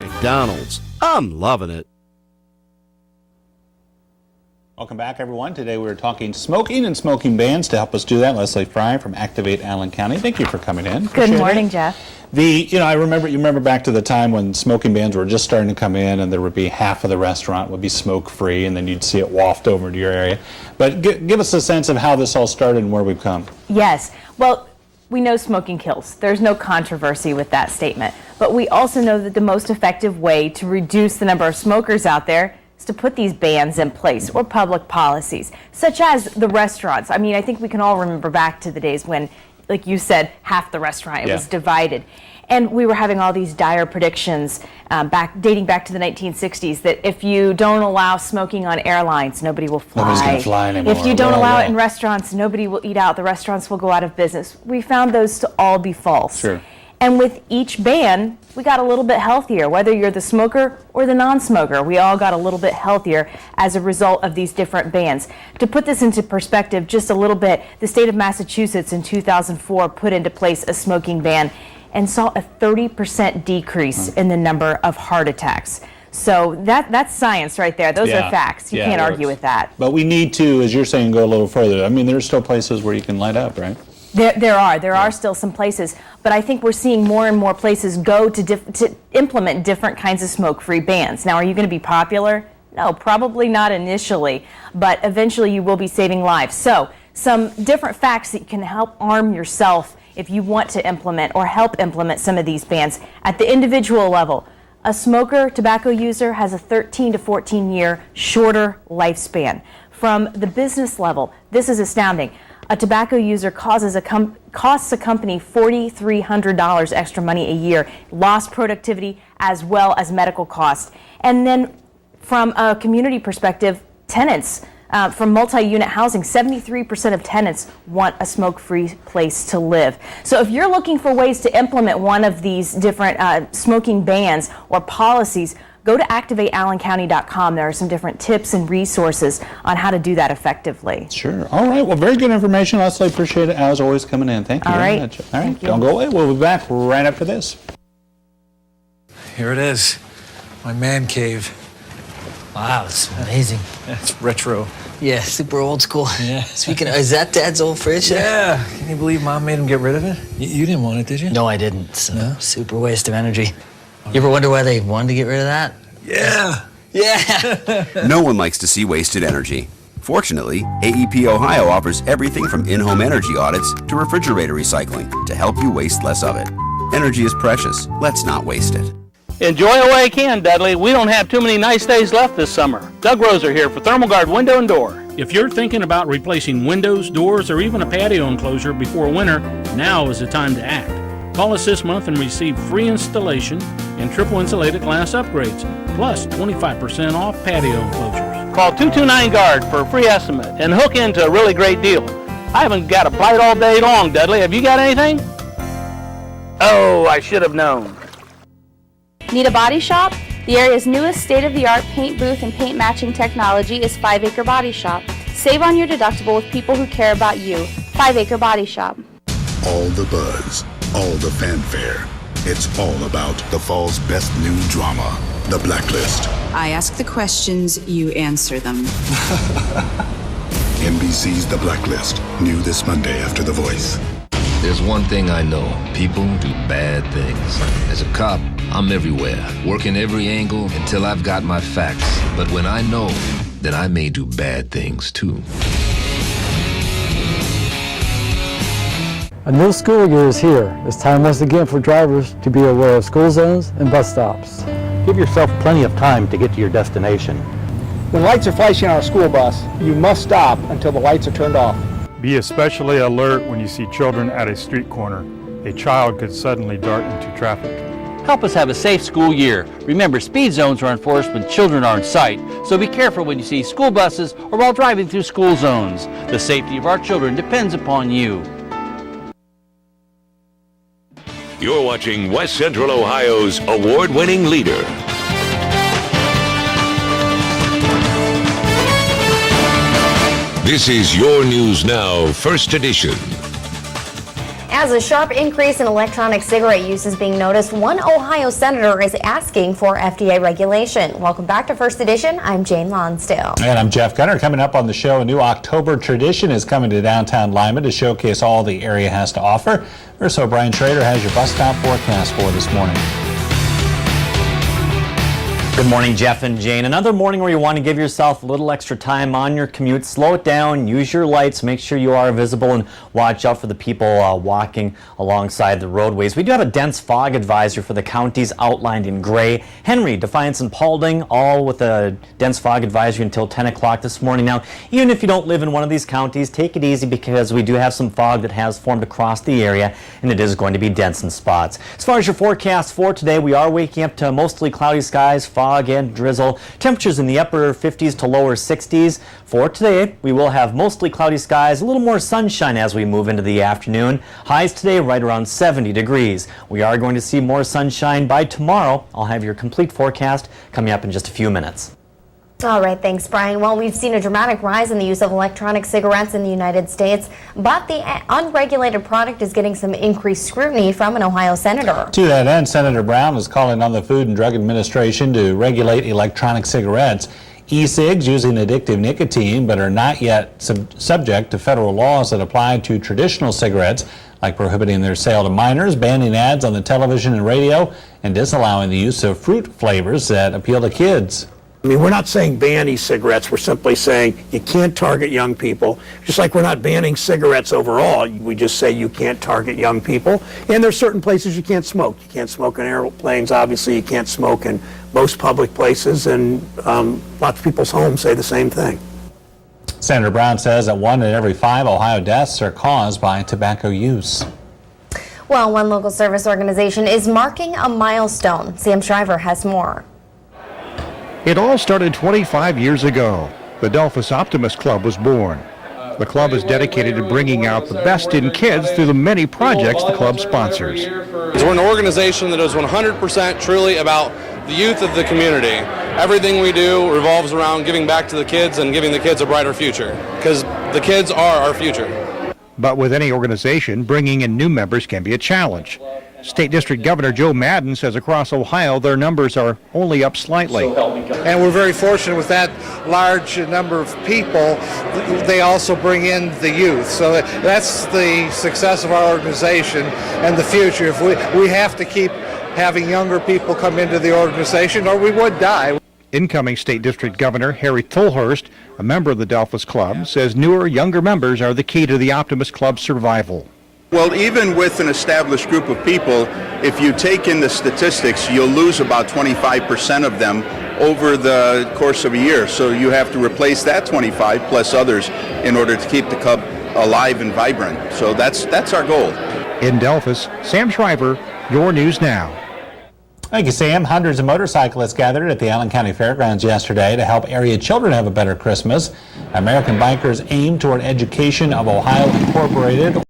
McDonald's. I'm loving it. Welcome back, everyone. Today we're talking smoking and smoking bans. To help us do that, Leslie Fry from Activate Allen County. Thank you for coming in. Good morning, Jeff. I remember back to the time when smoking bans were just starting to come in, and there would be half of the restaurant would be smoke-free, and then you'd see it waft over to your area. But give us a sense of how this all started and where we've come. Yes. Well, we know smoking kills. There's no controversy with that statement. But we also know that the most effective way to reduce the number of smokers out there is to put these bans in place or public policies, such as the restaurants. I mean, I think we can all remember back to the days when, like you said, half the restaurant, it was divided. And we were having all these dire predictions dating back to the 1960s that if you don't allow smoking on airlines, nobody will fly. Nobody's going to fly anymore. If you don't allow it in restaurants, nobody will eat out. The restaurants will go out of business. We found those to all be false. Sure. And with each ban, we got a little bit healthier. Whether you're the smoker or the non-smoker, we all got a little bit healthier as a result of these different bans. To put this into perspective just a little bit, the state of Massachusetts in 2004 put into place a smoking ban and saw a 30% decrease in the number of heart attacks. So that's science right there. Those are facts. You can't argue with that. But we need to, as you're saying, go a little further. I mean, there's still places where you can light up, right? There are still some places, but I think we're seeing more and more places go to implement different kinds of smoke-free bans. Now, are you going to be popular? No, probably not initially, but eventually you will be saving lives. So, some different facts that can help arm yourself if you want to implement or help implement some of these bans. At the individual level, a smoker, tobacco user has a 13 to 14 year shorter lifespan. From the business level, this is astounding. A tobacco user costs a company $4,300 extra money a year, lost productivity as well as medical costs. And then from a community perspective, tenants, from multi-unit housing, 73% of tenants want a smoke-free place to live. So if you're looking for ways to implement one of these different smoking bans or policies, go to activateallencounty.com. There are some different tips and resources on how to do that effectively. Sure. All right. Well, very good information. Leslie, appreciate it as always coming in. Thank you very much. All right. Don't go away. We'll be back right after this. Here it is. My man cave. Wow, it's amazing. It's retro. Yeah, super old school. Yeah. Speaking of, is that Dad's old fridge? Yeah. Can you believe Mom made him get rid of it? You didn't want it, did you? No, I didn't. So No? super waste of energy. You ever wonder why they wanted to get rid of that? Yeah. Yeah. No one likes to see wasted energy. Fortunately, Aep Ohio offers everything from in-home energy audits to refrigerator recycling to help you waste less of it. Energy is precious. Let's not waste it. Enjoy it while you can, Dudley. We don't have too many nice days left this summer. Doug Roser here for Thermal Guard Window and Door. If you're thinking about replacing windows, doors, or even a patio enclosure before winter, now is the time to act. Call us this month and receive free installation and triple insulated glass upgrades, plus 25% off patio enclosures. Call 229-GUARD for a free estimate and hook into a really great deal. I haven't got a bite all day long, Dudley. Have you got anything? Oh, I should have known. Need a body shop? The area's newest state-of-the-art paint booth and paint matching technology is 5 Acre Body Shop. Save on your deductible with people who care about you. 5 Acre Body Shop. All the buzz, all the fanfare. It's all about the fall's best new drama, The Blacklist. I ask the questions, you answer them. NBC's The Blacklist, new this Monday after The Voice. There's one thing I know. People do bad things. As a cop, I'm everywhere, working every angle until I've got my facts. But when I know, then I may do bad things too. A new school year is here. It's time once again for drivers to be aware of school zones and bus stops. Give yourself plenty of time to get to your destination. When lights are flashing on a school bus, you must stop until the lights are turned off. Be especially alert when you see children at a street corner. A child could suddenly dart into traffic. Help us have a safe school year. Remember, speed zones are enforced when children are in sight, so be careful when you see school buses or while driving through school zones. The safety of our children depends upon you. You're watching West Central Ohio's award-winning leader. This is Your News Now, First Edition. As a sharp increase in electronic cigarette use is being noticed, one Ohio senator is asking for FDA regulation. Welcome back to First Edition. I'm Jane Lonsdale. And I'm Jeff Gunner. Coming up on the show, a new October tradition is coming to downtown Lima to showcase all the area has to offer. First, so Brian Schrader has your bus stop forecast for this morning. Good morning, Jeff and Jane. Another morning where you want to give yourself a little extra time on your commute. Slow it down, use your lights, make sure you are visible, and watch out for the people walking alongside the roadways. We do have a dense fog advisory for the counties outlined in gray. Henry, Defiance, and Paulding, all with a dense fog advisory until 10 o'clock this morning. Now, even if you don't live in one of these counties, take it easy because we do have some fog that has formed across the area, and it is going to be dense in spots. As far as your forecast for today, we are waking up to mostly cloudy skies, fog and drizzle. Temperatures in the upper 50s to lower 60s. For today, we will have mostly cloudy skies, a little more sunshine as we move into the afternoon. Highs today right around 70 degrees. We are going to see more sunshine by tomorrow. I'll have your complete forecast coming up in just a few minutes. All right, thanks, Brian. Well, we've seen a dramatic rise in the use of electronic cigarettes in the United States, but the unregulated product is getting some increased scrutiny from an Ohio senator. To that end, Senator Brown is calling on the Food and Drug Administration to regulate electronic cigarettes. E-cigs using addictive nicotine but are not yet subject to federal laws that apply to traditional cigarettes, like prohibiting their sale to minors, banning ads on the television and radio, and disallowing the use of fruit flavors that appeal to kids. I mean, we're not saying ban e-cigarettes. We're simply saying you can't target young people. Just like we're not banning cigarettes overall. We just say you can't target young people. And there's certain places you can't smoke. You can't smoke in airplanes. Obviously, you can't smoke in most public places. And lots of people's homes say the same thing. Senator Brown says that 1 in every 5 Ohio deaths are caused by tobacco use. Well, one local service organization is marking a milestone. Sam Shriver has more. It all started 25 years ago. The Delphus Optimist Club was born. The club is dedicated to bringing out the best in kids through the many projects the club sponsors. We're an organization that is 100% truly about the youth of the community. Everything we do revolves around giving back to the kids and giving the kids a brighter future, because the kids are our future. But with any organization, bringing in new members can be a challenge. State District Governor Joe Madden says across Ohio their numbers are only up slightly. And we're very fortunate with that large number of people. They also bring in the youth. So that's the success of our organization and the future. If we have to keep having younger people come into the organization or we would die. Incoming State District Governor Harry Tolhurst, a member of the Delphus Club, says newer, younger members are the key to the Optimist Club's survival. Well, even with an established group of people, if you take in the statistics, you'll lose about 25% of them over the course of a year. So you have to replace that 25 plus others in order to keep the club alive and vibrant. So that's our goal. In Delphus, Sam Shriver, your News Now. Thank you, Sam. Hundreds of motorcyclists gathered at the Allen County Fairgrounds yesterday to help area children have a better Christmas. American Bikers aim toward education of Ohio Incorporated,